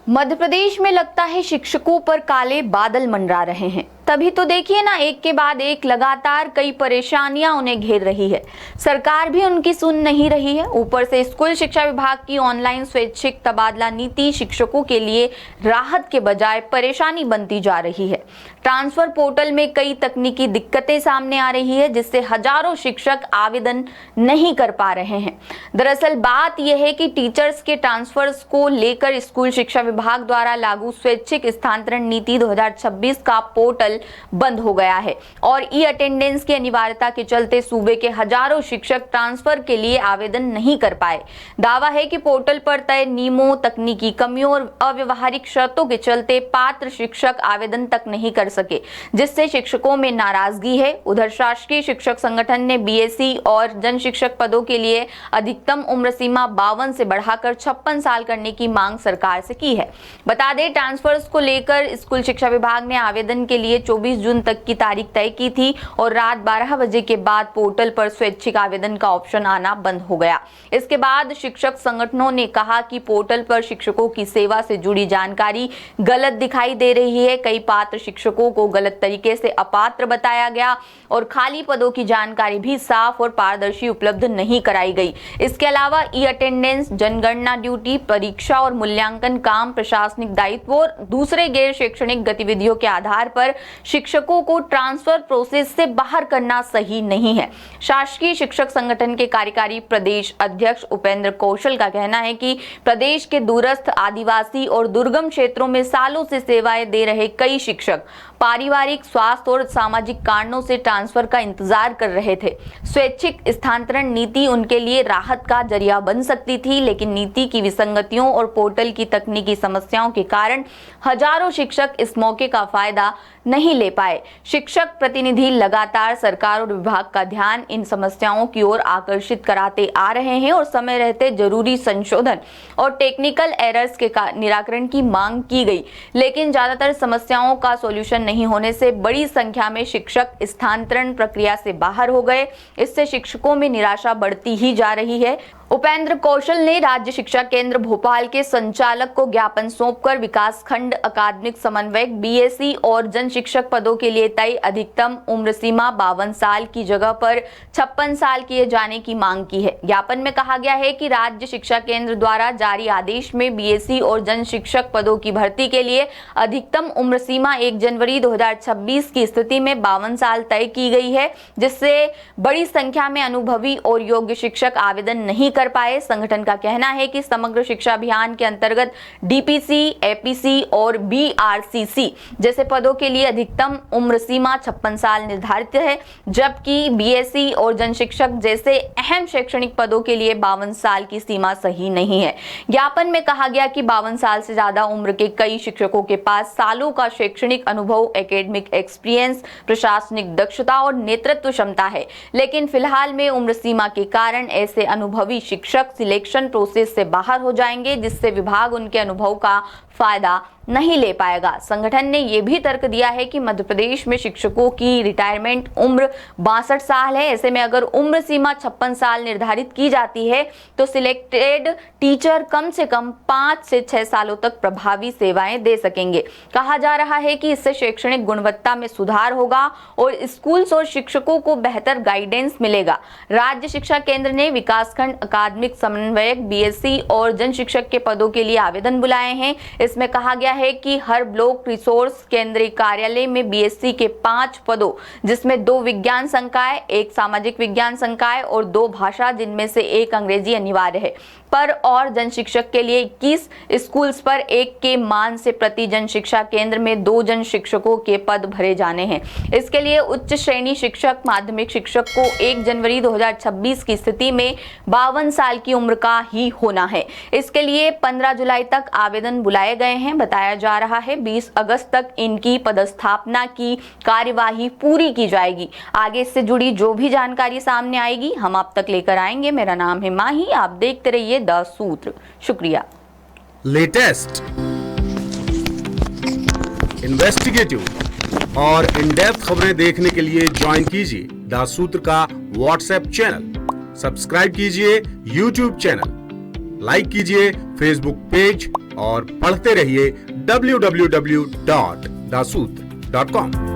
मध्य प्रदेश में लगता है शिक्षकों पर काले बादल मंडरा रहे हैं। तभी तो देखिए ना, एक के बाद एक लगातार कई परेशानियां उन्हें घेर रही है। सरकार भी उनकी सुन नहीं रही है। ऊपर से स्कूल शिक्षा विभाग की ऑनलाइन स्वैच्छिक तबादला नीति शिक्षकों के लिए राहत के बजाय परेशानी बनती जा रही है। ट्रांसफर पोर्टल में कई तकनीकी दिक्कतें सामने आ रही है, जिससे हजारों शिक्षक आवेदन नहीं कर पा रहे हैं। दरअसल बात यह है कि टीचर्स के ट्रांसफर्स को लेकर स्कूल शिक्षा विभाग द्वारा लागू स्वैच्छिक स्थानांतरण नीति 2026 का पोर्टल बंद हो गया है और ई अटेंडेंस की अनिवार्यता के चलते सूबे के हजारों शिक्षक ट्रांसफर के लिए आवेदन नहीं कर पाए। दावा है कि पोर्टल पर तय नियमों, तकनीकी कमियों और अव्यवहारिक शर्तों के चलते पात्र शिक्षक आवेदन तक नहीं कर सके, जिससे शिक्षकों में नाराजगी है। उधर शासकीय शिक्षक संगठन ने बीएससी और जन शिक्षक पदों के लिए अधिकतम उम्र सीमा 52 से बढ़ाकर 56 साल करने की मांग सरकार से की है। बता दें, ट्रांसफर्स को लेकर स्कूल शिक्षा विभाग ने आवेदन के लिए 24 जून तक की तारीख तय की थी और रात 12 बजे के बाद पोर्टल पर स्वैच्छिक आवेदन का ऑप्शन आना बंद हो गया। इसके बाद शिक्षक संगठनों ने कहा कि पोर्टल पर शिक्षकों की सेवा से जुड़ी जानकारी गलत दिखाई दे रही है। कई पात्र शिक्षकों को गलत तरीके से अपात्र बताया गया और खाली पदों की जानकारी भी साफ और पारदर्शी उपलब्ध नहीं कराई गई। इसके अलावा ई अटेंडेंस, जनगणना ड्यूटी, परीक्षा और मूल्यांकन काम, प्रशासनिक दायित्व और दूसरे गैर शैक्षणिक गतिविधियों के आधार पर शिक्षकों को ट्रांसफर प्रोसेस से बाहर करना सही नहीं है। शासकीय शिक्षक संगठन के कार्यकारी प्रदेश अध्यक्ष उपेंद्र कौशल का कहना है कि प्रदेश के दूरस्थ, आदिवासी और दुर्गम क्षेत्रों में सालों से सेवाएं दे रहे कई शिक्षक पारिवारिक, स्वास्थ्य और सामाजिक कारणों से ट्रांसफर का इंतजार कर रहे थे। स्वैच्छिक स्थानांतरण नीति उनके लिए राहत का जरिया बन सकती थी, लेकिन नीति की विसंगतियों और पोर्टल की तकनीकी समस्याओं के कारण हजारों शिक्षक इस मौके का फायदा नहीं ले पाए। शिक्षक प्रतिनिधि लगातार सरकार और विभाग का ध्यान इन समस्याओं की ओर आकर्षित कराते आ रहे हैं और समय रहते जरूरी संशोधन और टेक्निकल एरर्स के निराकरण की मांग की गई, लेकिन ज्यादातर समस्याओं का सॉल्यूशन नहीं होने से बड़ी संख्या में शिक्षक स्थानांतरण प्रक्रिया से बाहर हो गए। इससे शिक्षकों में निराशा बढ़ती ही जा रही है। उपेंद्र कौशल ने राज्य शिक्षा केंद्र भोपाल के संचालक को ज्ञापन सौंपकर विकासखंड अकादमिक समन्वयक बीएससी और जन शिक्षक पदों के लिए तय अधिकतम उम्र सीमा 52 साल की जगह पर 56 साल किए जाने की मांग की है। ज्ञापन में कहा गया है कि राज्य शिक्षा केंद्र द्वारा जारी आदेश में बीएससी और जन शिक्षक पदों की भर्ती के लिए अधिकतम उम्र सीमा 1 जनवरी 2026 की स्थिति में 52 साल तय की गई है, जिससे बड़ी संख्या में अनुभवी और योग्य शिक्षक आवेदन नहीं कर पाए। संगठन का कहना है कि समग्र शिक्षा अभियान के अंतर्गत डीपीसी, एपीसी और बीआरसीसी जैसे पदों के लिए अधिकतम उम्र सीमा 56 साल निर्धारित है, जबकि बीएससी और जन शिक्षक जैसे अहम शैक्षणिक पदों के लिए 52 साल की सीमा सही नहीं है। ज्ञापन में कहा गया कि 52 साल से ज्यादा उम्र के कई शिक्षकों के पास सालों का शैक्षणिक अनुभव, एकेडमिक एक्सपीरियंस, प्रशासनिक दक्षता और नेतृत्व क्षमता है, लेकिन फिलहाल में उम्र सीमा के कारण ऐसे अनुभवी शिक्षक सिलेक्शन प्रोसेस से बाहर हो जाएंगे, जिससे विभाग उनके अनुभव का फायदा नहीं ले पाएगा। संगठन ने यह भी तर्क दिया है कि मध्य प्रदेश में शिक्षकों की रिटायरमेंट उम्र 62 साल है। ऐसे में अगर उम्र सीमा 56 साल निर्धारित की जाती है तो सिलेक्टेड टीचर कम से कम 5 से 6 सालों तक प्रभावी सेवाएं दे सकेंगे। कहा जा रहा है कि इससे शैक्षणिक गुणवत्ता में सुधार होगा और स्कूल्स और शिक्षकों को बेहतर गाइडेंस मिलेगा। राज्य शिक्षा केंद्र ने विकासखंड अकादमिक समन्वयक, बीएससी और जन शिक्षक के पदों के लिए आवेदन बुलाए हैं। इसमें कहा गया है कि हर ब्लॉक रिसोर्स केंद्रीय कार्यालय में बीएससी के 5 पदों, जिसमें 2 विज्ञान संकाय, 1 सामाजिक विज्ञान संकाय और 2 भाषा, जिनमें से 1 अंग्रेजी अनिवार्य है, पर और जन शिक्षक के लिए 21 स्कूल्स पर 1 के मान से प्रति जन शिक्षा केंद्र में 2 जन शिक्षकों के पद भरे जाने हैं। इसके लिए उच्च श्रेणी शिक्षक, माध्यमिक शिक्षक को 1 जनवरी 2026 की स्थिति में 52 साल की उम्र का ही होना है। इसके लिए 15 जुलाई तक आवेदन बुलाए गए हैं। बताया जा रहा है 20 अगस्त तक इनकी पदस्थापना की कार्यवाही पूरी की जाएगी। आगे इससे जुड़ी जो भी जानकारी सामने आएगी हम आप तक लेकर आएंगे। मेरा नाम है माही, आप देखते रहिए द सूत्र। शुक्रिया। लेटेस्ट, इन्वेस्टिगेटिव और इन डेप्थ खबरें देखने के लिए ज्वाइन कीजिए द सूत्र का व्हाट्सएप चैनल, सब्सक्राइब कीजिए यूट्यूब चैनल, लाइक कीजिए फेसबुक पेज और पढ़ते रहिए www.daसूत्र.com।